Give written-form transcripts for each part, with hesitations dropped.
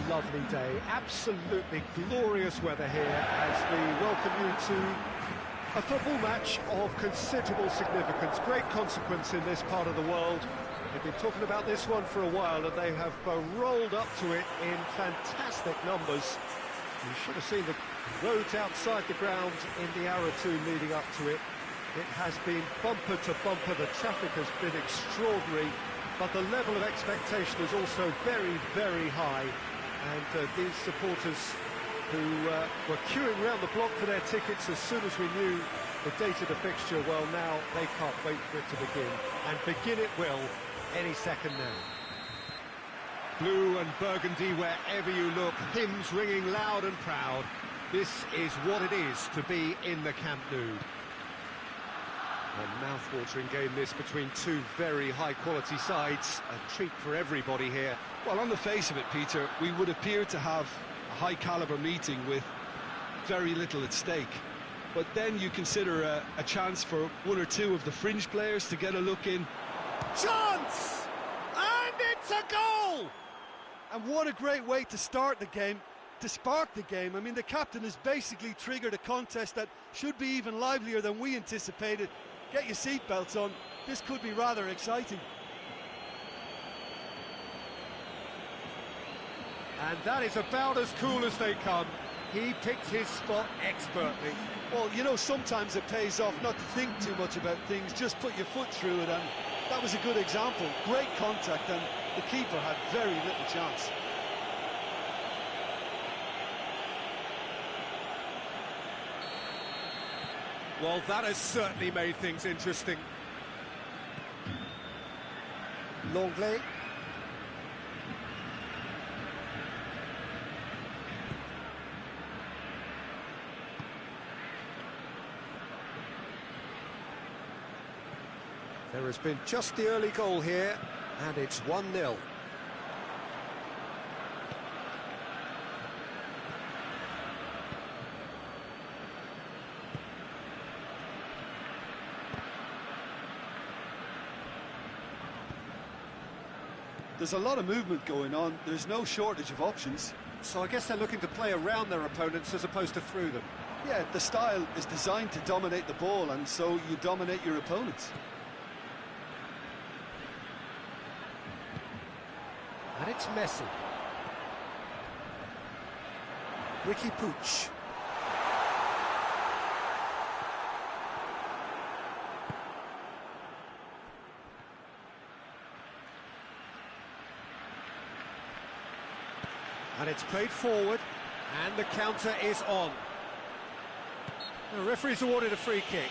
lovely day, absolutely glorious weather here as we welcome you to a football match of considerable significance, great consequence in this part of the world. They've been talking about this one for a while and they have rolled up to it in fantastic numbers. You should have seen the roads outside the ground in the hour or two leading up to it. It has been bumper to bumper, the traffic has been extraordinary, but the level of expectation is also very, very high. And these supporters who were queuing around the block for their tickets as soon as we knew the date of the fixture, well, now they can't wait for it to begin. And begin it will any second now. Blue and burgundy wherever you look, hymns ringing loud and proud. This is what it is to be in the Camp Nou. A mouth-watering game this between two very high-quality sides. A treat for everybody here. Well, on the face of it, Peter, we would appear to have a high-caliber meeting with very little at stake. But then you consider a chance for one or two of the fringe players to get a look in. Chance! And it's a goal! And what a great way to start the game, to spark the game. I mean, the captain has basically triggered a contest that should be even livelier than we anticipated. Get your seatbelts on, this could be rather exciting. And that is about as cool as they come. He picked his spot expertly. Well, you know, sometimes it pays off not to think too much about things, just put your foot through it, and that was a good example. Great contact, and the keeper had very little chance. Well, that has certainly made things interesting. Longley. There has been just the early goal here, and it's 1-0. There's a lot of movement going on, there's no shortage of options. So I guess they're looking to play around their opponents as opposed to through them. Yeah, the style is designed to dominate the ball, and so you dominate your opponents. And it's Messi. Ricky Puig. And it's played forward, and the counter is on. The referee's awarded a free kick.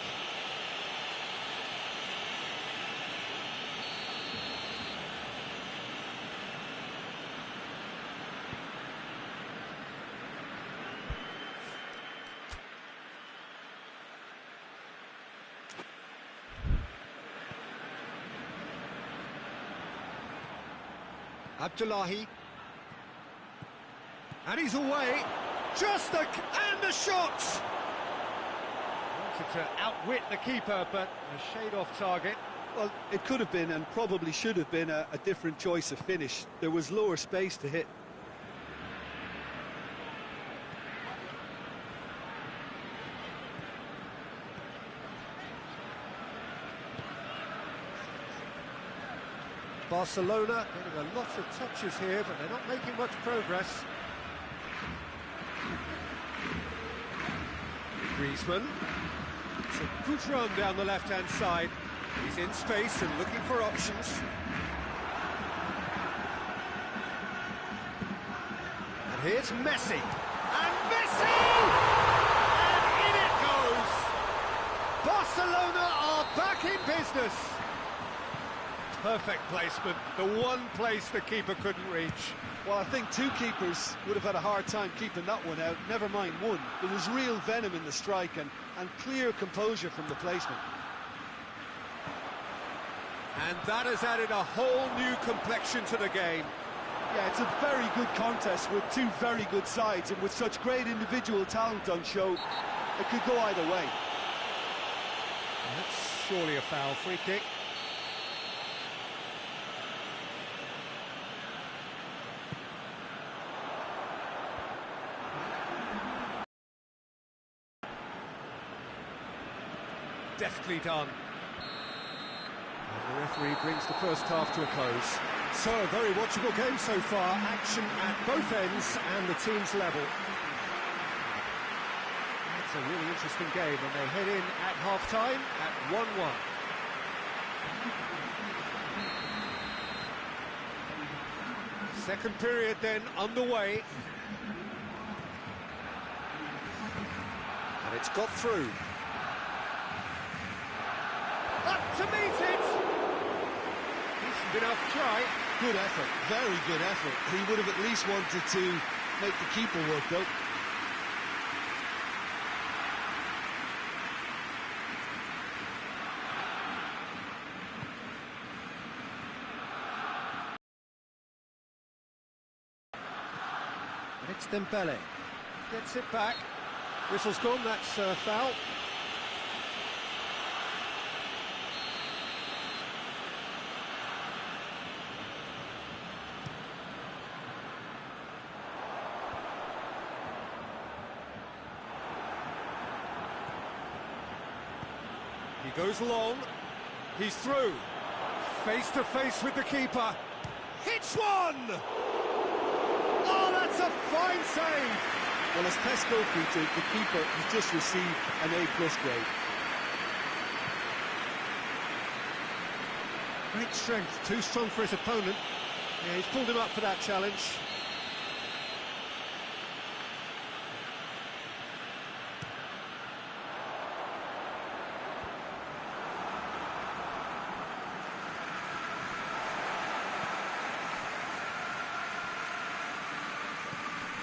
ABDULLHFALAH. And he's away. And the shot! Wanted to outwit the keeper, but a shade off target. Well, it could have been, and probably should have been, a different choice of finish. There was lower space to hit. Barcelona getting a lot of touches here, but they're not making much progress. Griezmann. It's a good run down the left-hand side. He's in space and looking for options. And here's Messi. And Messi! And in it goes! Barcelona are back in business. Perfect placement, the one place the keeper couldn't reach. Well, I think two keepers would have had a hard time keeping that one out, never mind one. There was real venom in the strike and clear composure from the placement. And that has added a whole new complexion to the game. Yeah, it's a very good contest with two very good sides, and with such great individual talent on show, it could go either way. That's surely a foul. Free kick. Deftly done. And the referee brings the first half to a close. So, a very watchable game so far. Action at both ends and the teams level. It's a really interesting game, and they head in at half-time at 1-1. Second period then underway. And it's got through. Up to meet it! Decent enough try. Good effort, very good effort. He would have at least wanted to make the keeper work, though. And it's Dembele. Gets it back. Whistle's gone, that's foul. He goes long. He's through. Face to face with the keeper. Hits one! Oh, that's a fine save! Well, as tests go, Peter, the keeper has just received an A+ grade. Great strength, too strong for his opponent. Yeah, he's pulled him up for that challenge.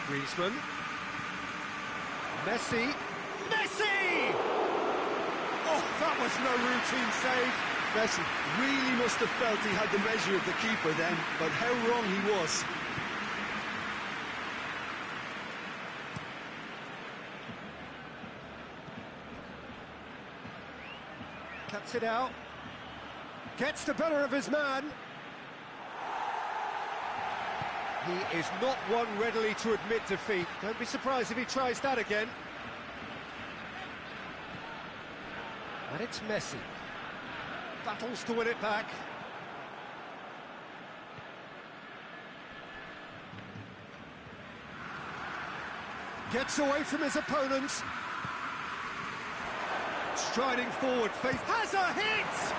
Griezmann. Messi. Messi! Oh, that was no routine save. Messi really must have felt he had the measure of the keeper then, but how wrong he was. Cuts it out. Gets the better of his man. He is not one readily to admit defeat. Don't be surprised if he tries that again. And it's Messi. Battles to win it back. Gets away from his opponents. Striding forward, Faith has a hit!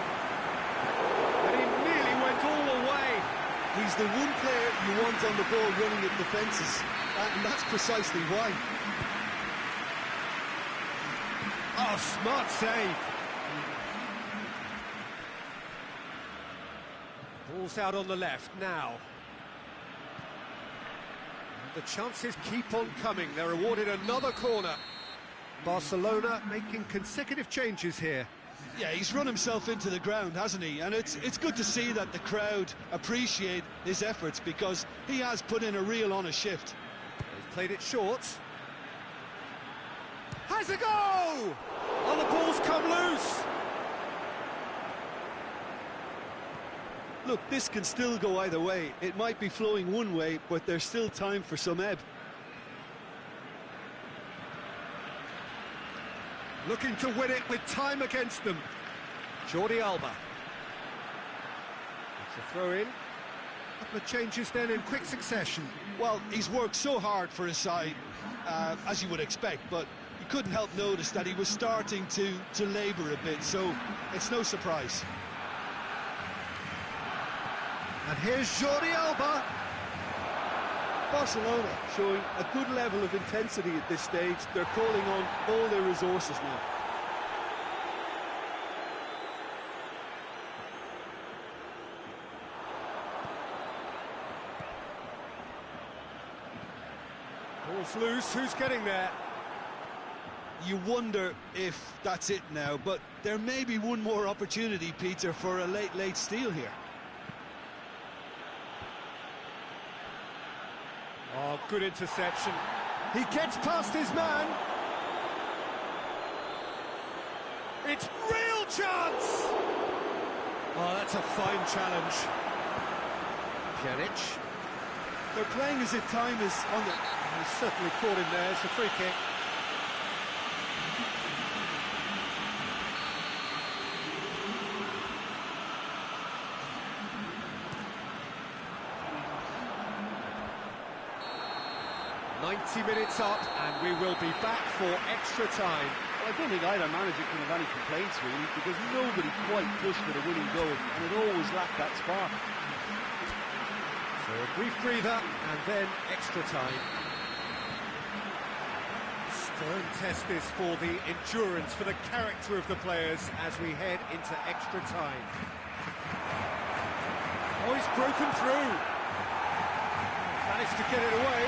And he nearly went all the way. He's the one player you want on the ball running at defences, and that's precisely why. Oh, smart save. Ball's out on the left now. And the chances keep on coming. They're awarded another corner. Barcelona making consecutive changes here. Yeah, he's run himself into the ground, hasn't he? And it's good to see that the crowd appreciate his efforts, because he has put in a real honest shift. He's played it short. Has a go! Oh, the ball's come loose! Look, this can still go either way. It might be flowing one way, but there's still time for some ebb. Looking to win it with time against them. Jordi Alba. It's a throw-in. Couple of changes then in quick succession. Well, he's worked so hard for his side, as you would expect, but you couldn't help notice that he was starting to labour a bit, so it's no surprise. And here's Jordi Alba. Barcelona showing a good level of intensity at this stage. They're calling on all their resources now. Ball's loose, who's getting there? You wonder if that's it now, but there may be one more opportunity, Peter, for a late steal here. Oh, good interception. He gets past his man. It's real chance! Oh, that's a fine challenge. Pjanic. They're playing as if time is on the... He's certainly caught him there. It's a free kick. 90 minutes up, and we will be back for extra time. Well, I don't think either manager can have any complaints, really, because nobody quite pushed for the winning goal, and it always lacked that spark. So a brief breather, and then extra time. Stern test this for the endurance, for the character of the players as we head into extra time. Oh, he's broken through. Managed to get it away.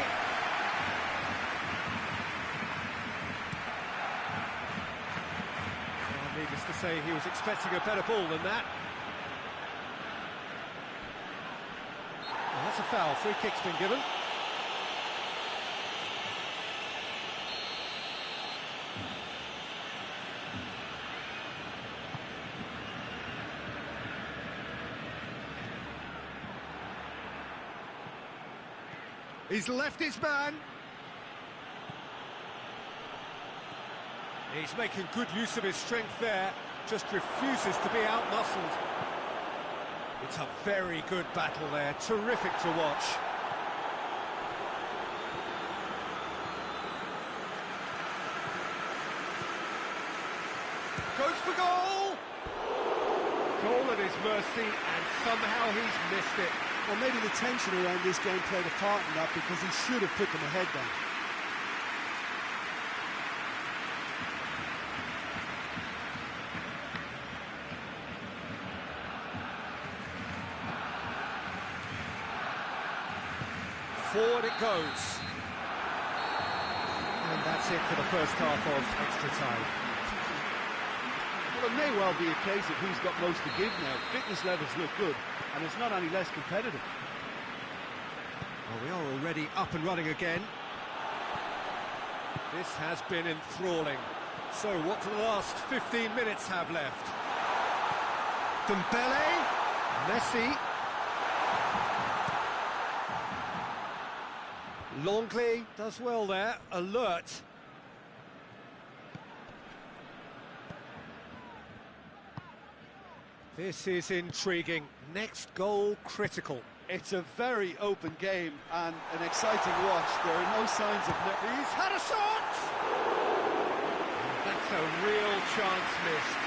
Well, needless to say, he was expecting a better ball than that. Well, that's a foul. Free kick's been given. He's left his man. He's making good use of his strength there, just refuses to be out-muscled. It's a very good battle there, terrific to watch. Goes for goal! Goal at his mercy, and somehow he's missed it. Well, maybe the tension around this game played a part in that, because he should have put them ahead then. Forward it goes. And that's it for the first half of extra time. Well, it may well be a case of who's got most to give now. Fitness levels look good, and it's not any less competitive. Well, we are already up and running again. This has been enthralling. So what do the last 15 minutes have left? Dembele, Messi, Longley does well there, alert. This is intriguing. Next goal critical. It's a very open game and an exciting watch. There are no signs of... He's had a shot! That's a real chance missed.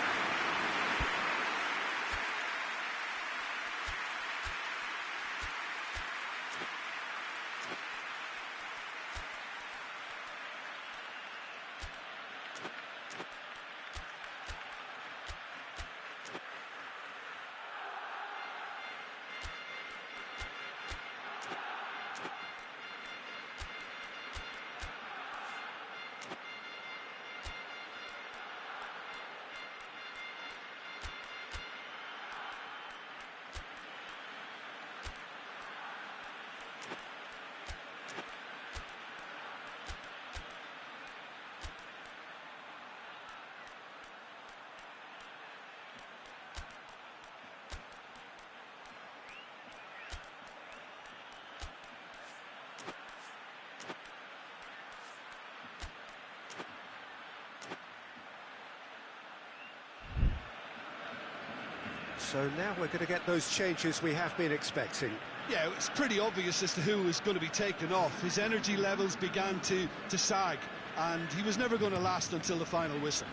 So now we're going to get those changes we have been expecting. Yeah, it's pretty obvious as to who was going to be taken off. His energy levels began to sag, and he was never going to last until the final whistle.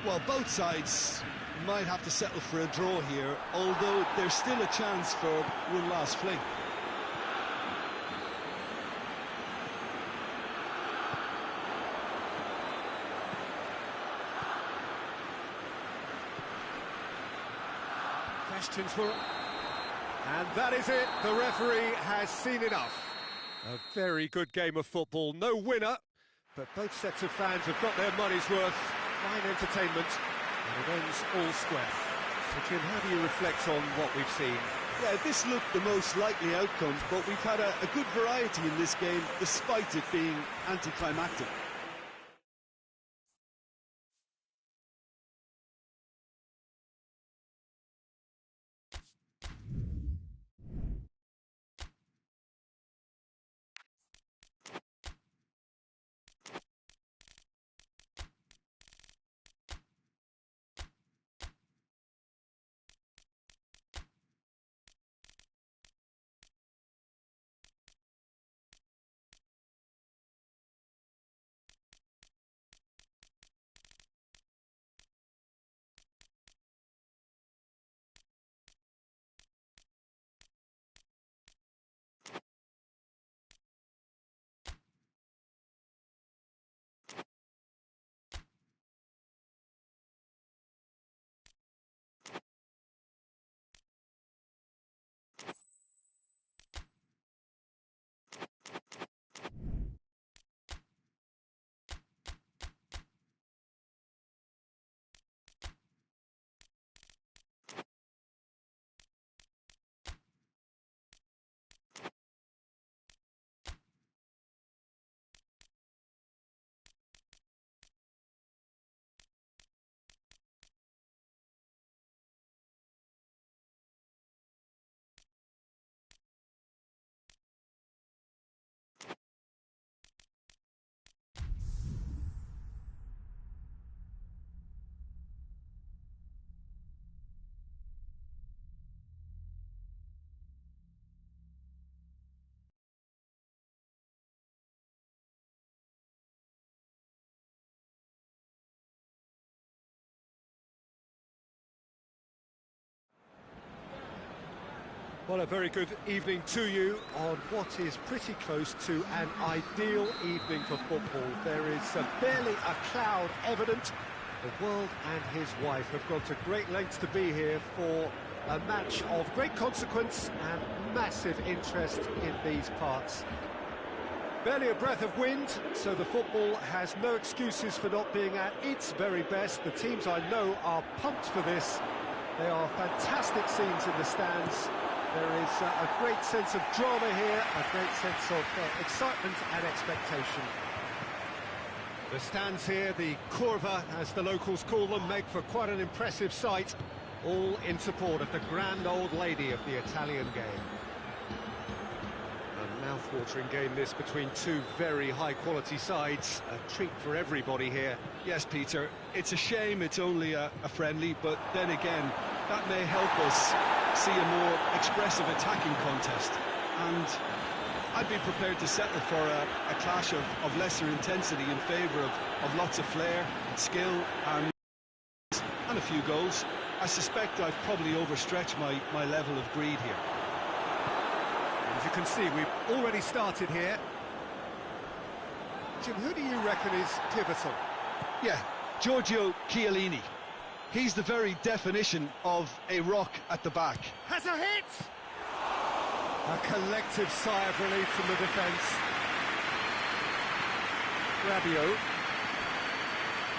Well, both sides might have to settle for a draw here, although there's still a chance for one last fling. Questions were... And that is it. The referee has seen enough. A very good game of football. No winner, but both sets of fans have got their money's worth. Fine entertainment, and it ends all square. So, Jim, how do you reflect on what we've seen? Yeah, this looked the most likely outcome, but we've had a good variety in this game, despite it being anticlimactic. Well, a very good evening to you on what is pretty close to an ideal evening for football. There is barely a cloud evident. The world and his wife have gone to great lengths to be here for a match of great consequence and massive interest in these parts. Barely a breath of wind, so the football has no excuses for not being at its very best. The teams I know are pumped for this. There are fantastic scenes in the stands. There is a great sense of drama here, a great sense of excitement and expectation. The stands here, the curva, as the locals call them, make for quite an impressive sight, all in support of the grand old lady of the Italian game. A mouth-watering game this between two very high-quality sides. A treat for everybody here. Yes, Peter, it's a shame it's only a friendly, but then again, that may help us see a more expressive attacking contest. And I'd be prepared to settle for a clash of lesser intensity in favour of lots of flair, skill and a few goals. I suspect I've probably overstretched my level of greed here. As you can see, we've already started here. Jim, who do you reckon is pivotal? Yeah, Giorgio Chiellini. He's the very definition of a rock at the back. Has a hit! A collective sigh of relief from the defence. Rabiot.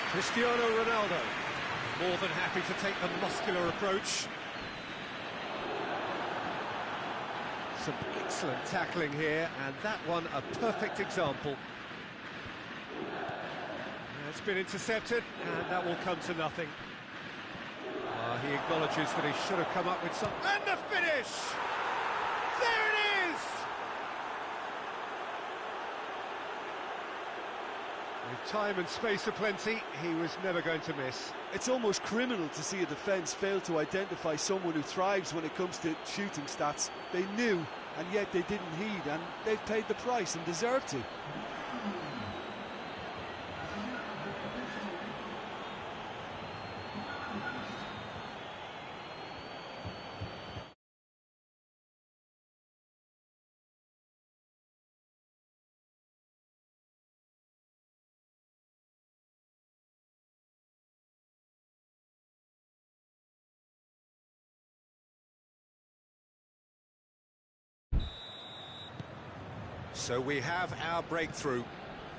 Cristiano Ronaldo. More than happy to take the muscular approach. Some excellent tackling here, and that one a perfect example. It's been intercepted, and that will come to nothing. He acknowledges that he should have come up with some... And the finish! There it is! With time and space aplenty, he was never going to miss. It's almost criminal to see a defence fail to identify someone who thrives when it comes to shooting stats. They knew, and yet they didn't heed, and they've paid the price and deserve to. So we have our breakthrough.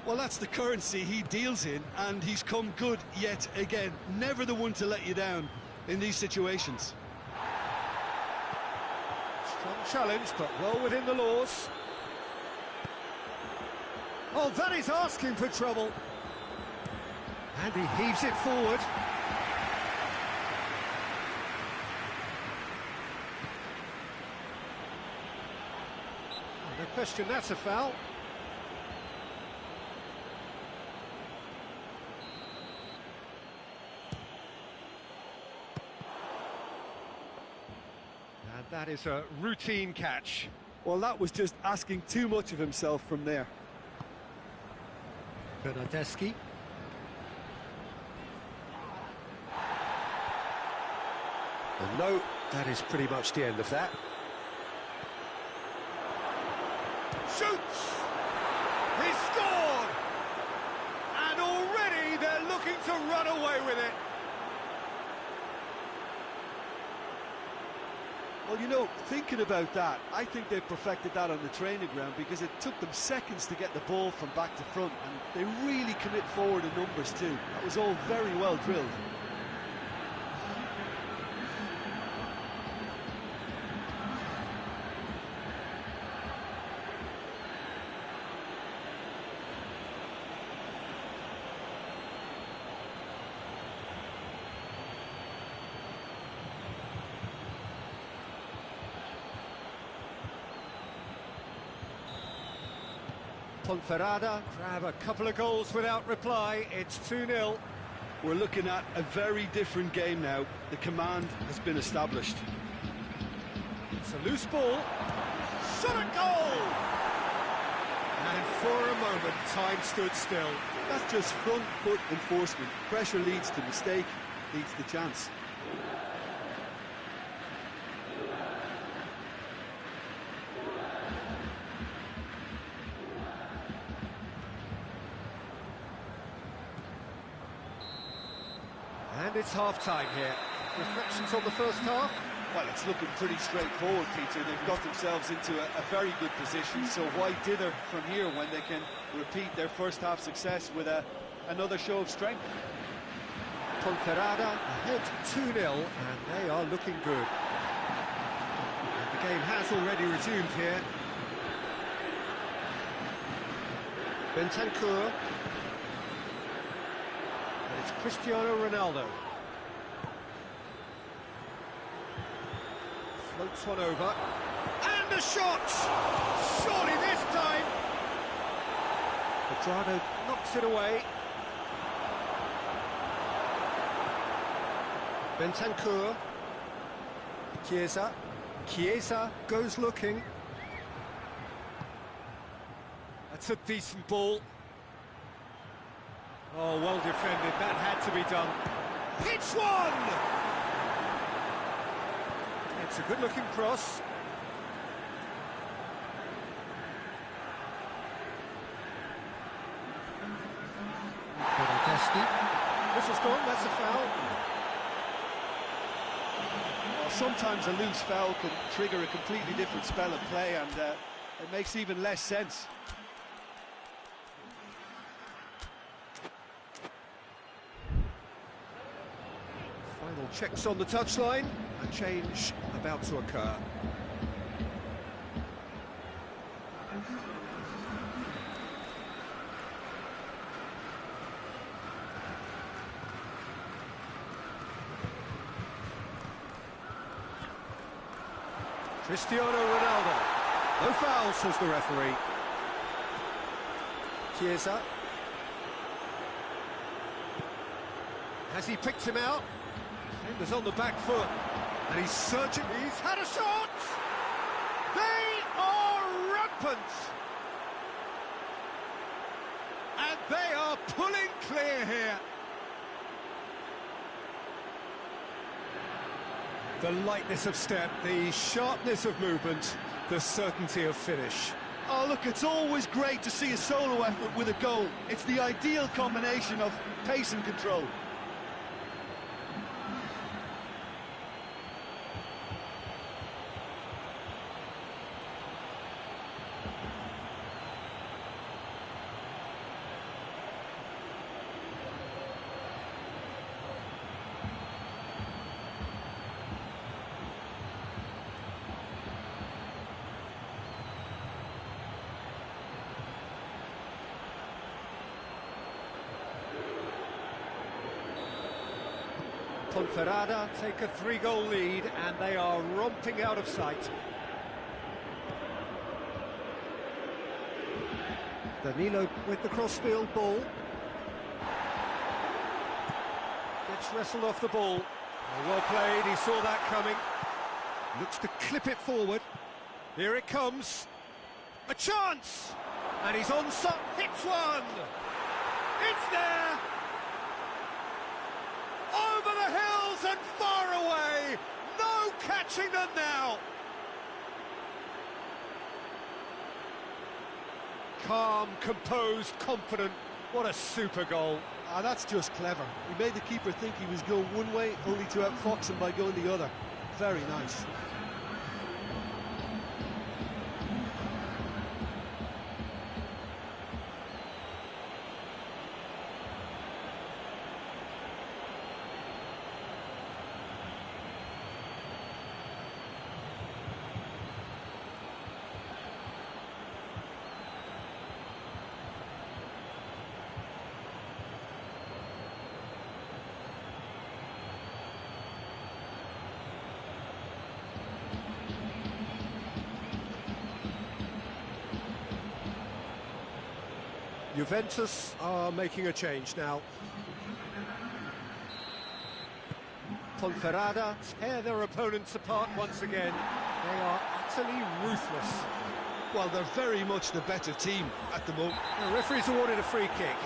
Well, that's the currency he deals in, and he's come good yet again. Never the one to let you down in these situations. Strong challenge, but well within the laws. Oh, that is asking for trouble. And he heaves it forward. No question, that's a foul. And that is a routine catch. Well, that was just asking too much of himself from there. Bernardeschi. And no, that is pretty much the end of that. Shoots! He scored! And already they're looking to run away with it. Well, you know, thinking about that, I think they've perfected that on the training ground because it took them seconds to get the ball from back to front, and they really commit forward in numbers too. That was all very well drilled. Ponferrada grab a couple of goals without reply. It's 2-0. We're looking at a very different game now. The command has been established. It's a loose ball. Shot a goal! And for a moment, time stood still. That's just front foot enforcement. Pressure leads to mistake, leads to chance. And it's half-time here. Reflections on the first half? Well, it's looking pretty straightforward, Peter. They've got themselves into a very good position, so why dither from here when they can repeat their first half success with another show of strength? Ponferrada ahead 2-0, and they are looking good. And the game has already resumed here. Bentancur. And it's Cristiano Ronaldo. Floats one over. And a shot! Surely this time! Pedrado knocks it away. Bentancur. Chiesa goes looking. That's a decent ball. Oh, well defended, that had to be done. Hits one! It's a good-looking cross. This is gone, that's a foul. Well, sometimes a loose foul can trigger a completely different spell of play, and it makes even less sense. Final checks on the touchline. A change about to occur. Cristiano Ronaldo. No foul, says the referee. Chiesa. Has he picked him out? Defender's on the back foot. And he's searching. He's had a shot! They are rampant! And they are pulling clear here. The lightness of step, the sharpness of movement, the certainty of finish. Oh, look, it's always great to see a solo effort with a goal. It's the ideal combination of pace and control. Ponferrada take a 3-goal lead, and they are romping out of sight. Danilo with the crossfield ball. Gets wrestled off the ball. Well played, he saw that coming. Looks to clip it forward. Here it comes. A chance! And he's on top, hits one! It's there! Over the hills and far away! No catching them now! Calm, composed, confident. What a super goal. Ah, that's just clever. He made the keeper think he was going one way, only to outfox him by going the other. Very nice. Juventus are making a change now. Ponferrada tear their opponents apart once again. They are utterly ruthless. Well, they're very much the better team at the moment. The referee's awarded a free kick.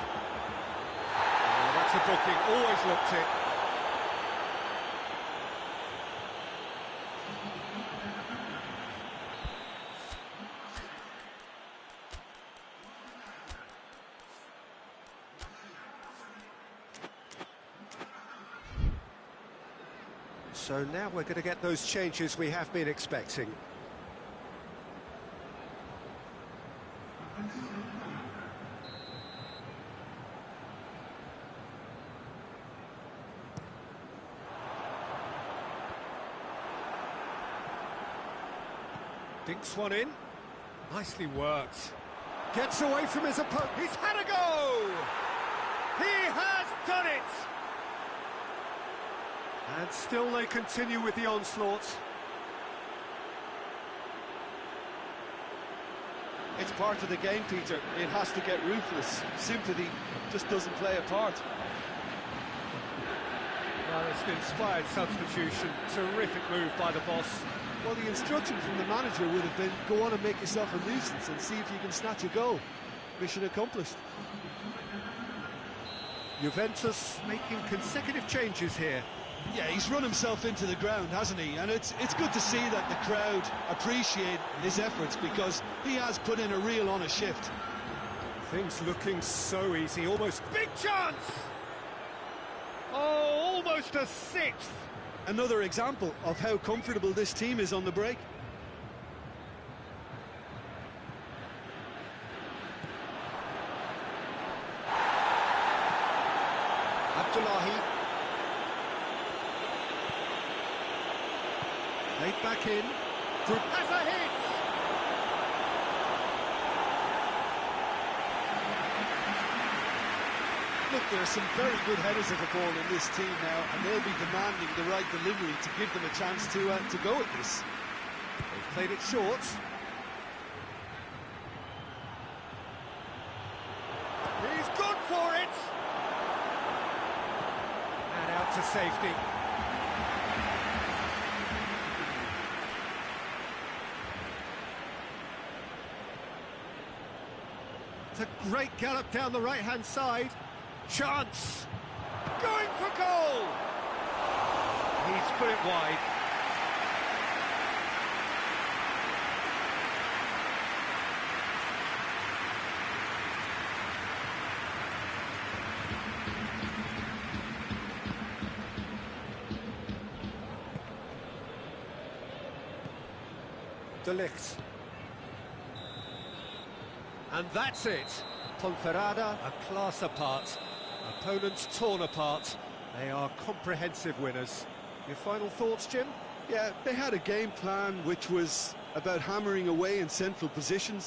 Oh, that's a booking, always looked it. So now we're going to get those changes we have been expecting. Dinks one in. Nicely worked. Gets away from his opponent. He's had a go! He has done it! And still they continue with the onslaught. It's part of the game, Peter. It has to get ruthless. Sympathy just doesn't play a part. Well, it's an inspired substitution. Terrific move by the boss. Well, the instruction from the manager would have been, go on and make yourself a nuisance and see if you can snatch a goal. Mission accomplished. Juventus making consecutive changes here. Yeah, he's run himself into the ground, hasn't he? And it's good to see that the crowd appreciate his efforts, because he has put in a real honest shift. Things looking so easy, almost big chance! Oh, almost a sixth! Another example of how comfortable this team is on the break. Abdullahi. Laid back in. Group has a hit! Look, there are some very good headers of the ball in this team now, and they'll be demanding the right delivery to give them a chance to go at this. They've played it short. He's gone for it! And out to safety. It's a great gallop down the right-hand side. Chance! Going for goal! He's put it wide. De Ligt. And that's it. Ponferrada, a class apart. Opponents torn apart. They are comprehensive winners. Your final thoughts, Jim? Yeah, they had a game plan which was about hammering away in central positions.